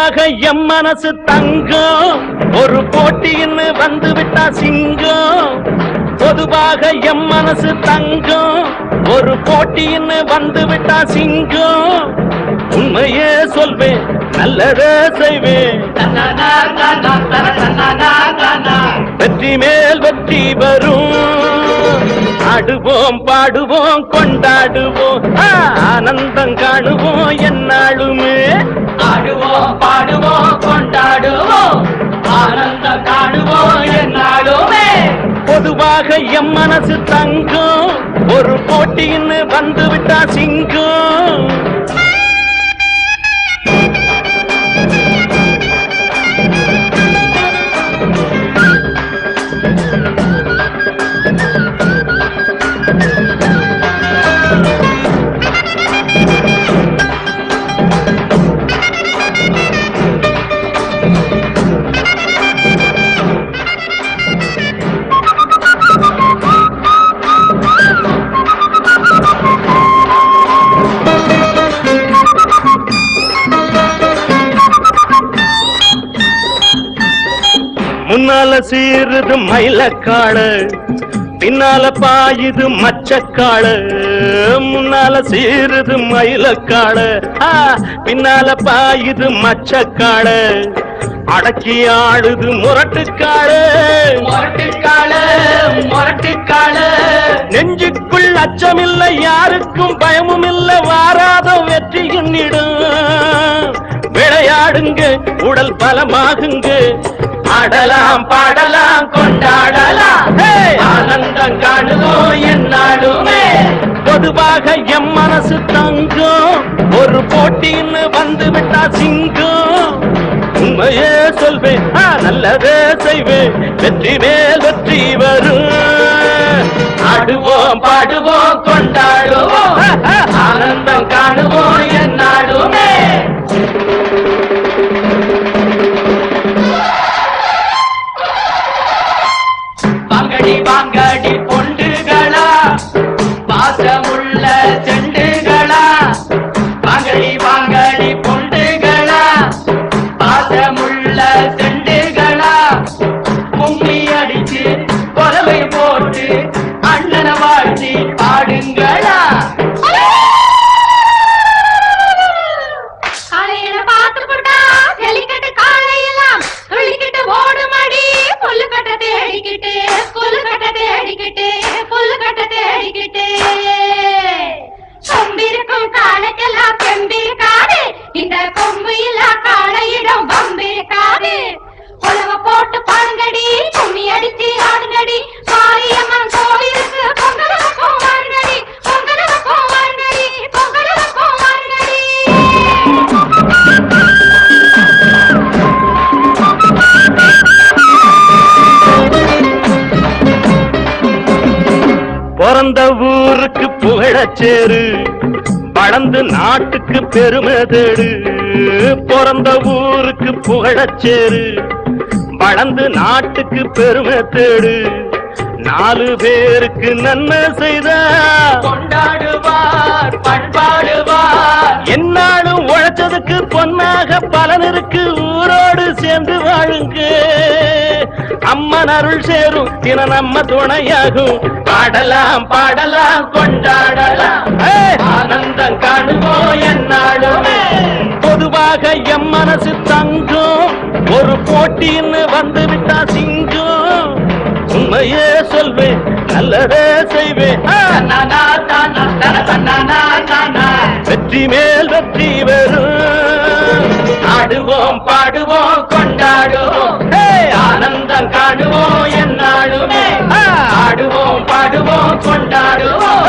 பொதுவாக எம் மனசு தங்கம் ஒரு போட்டின்னு வந்து விட்டா சிங்கம். பொதுவாக எம் மனசு தங்கம் ஒரு போட்டின்னு வந்து விட்டா சிங்கம். உண்மையே சொல்வேன் நல்லதே செய்வேன். வெற்றி மேல் வெற்றி வரும். ஆடுவோம் பாடுவோம் கொண்டாடுவோம் ஆனந்தம் காணுவோம் என்னாலுமே. ஆடுவோம் பாடுவோம் கொண்டாடுவோம் ஆனந்தம் காணுவோம் என்னாலுமே. பொதுவாக எம் மனசு தங்கம் ஒரு போட்டின்னு வந்து விட்டா சிங்கம். முன்னால சீருது மயிலக்காடு பின்னால பாயுது மச்சக்காடு. முன்னால சீருது மயிலக்காடு பின்னால பாயுது மச்சக்காடு. அடக்கி ஆடுது முரட்டுக்காடு முரட்டுக்காடு முரட்டுக்காடு. நெஞ்சுக்குள் அச்சமில்லை யாருக்கும் பயமும் இல்லை வாராத வெற்றி எண்ணிடும். விளையாடுங்க உடல் பலமாகுங்க ஆடலாம் பாடலாம் கொண்டாடலாம் ஆனந்தம் காணுவோம் என்னாலுமே. பொதுவாக எம் மனசு தங்கம் ஒரு போட்டின்னு வந்து விட்டா சிங்கம். உண்மையே சொல்வேன் நல்லதே செய்வேன் வெற்றி மேல் வெற்றி வரும். ஆடுவோம் பாடுவோம் கொண்டாடுவோம் ஆனந்தம் காணுவோம் என்னாலுமே. வாங்கடி வாங்கடி பொண்டுகளா பாசமுள்ள செண்டுகளா. வாங்கடி வாங்கடி பொண்டுகளா பாசமுள்ள செண்டுகளா. கும்மி அடிச்சு கொலவை போட்டு அண்ணனை வாழ்த்தி பாடுங்களா. காலையில பார்த்து போட்டா ஜல்லிக்கட்டு காலையெல்லாம் துள்ளிக்கிட்டு ஓடுமடி. புல்லுக்கட்ட தேடிக்கிட்டு புல்லுக்கட்ட தேடிக்கிட்டு புல்லுக்கட்ட தேடிக்கிட்டு. கொம்பிருக்கும் காலைக்கெல்லாம் பெம்பிருக்காது இந்த கொம்பு இல்லா காளையிடம் வம்பிருக்காது. உலக போட்டு பாருங்கடி கும்மி அடிச்சு ஆடுங்கடி. மாரியம்மன் கோவிலுக்கு பொங்கல் வைப்போம் வாருங்கடி பொங்கல் வைப்போம் வாருங்கடி பொங்கல் வைப்போம் வாருங்கடி. பிறந்த ஊருக்கு புகழச்சேரு வளர்ந்து நாட்டுக்கு பெருமை தேடு. பிறந்த ஊருக்கு புகழச்சேரு வளர்ந்து நாட்டுக்கு பெருமை தேடு. 4 பேருக்கு நன்மை செய்த கொண்டாடுவார் பண்பாடுவார். என்னாலும் உழைச்சதுக்கு பொன்னாக பலன் இருக்கு ஊரோடு சேர்ந்து வாழுங்க. அம்மன் அருள் சேரும் தின நம்ம துணையாகும். பாடலாம் பாடலாம் கொண்டாடலாம் ஆனந்தம் காணுவோம் என்னாலுமே. பொதுவாக எம் மனசு தங்கம் ஒரு போட்டின்னு வந்து விட்டா சிங்கம். உண்மையே சொல்வேன் நல்லதே செய்வேன் வெற்றி மேல் வெற்றி வரும். ஆடுவோம் பாடுவோம் கொண்டாடுவோம் ஆனந்தம் காணுவோம் என்னாலுமே. ஆடுவோம் பாடுவோம் கொண்டாடுவோம்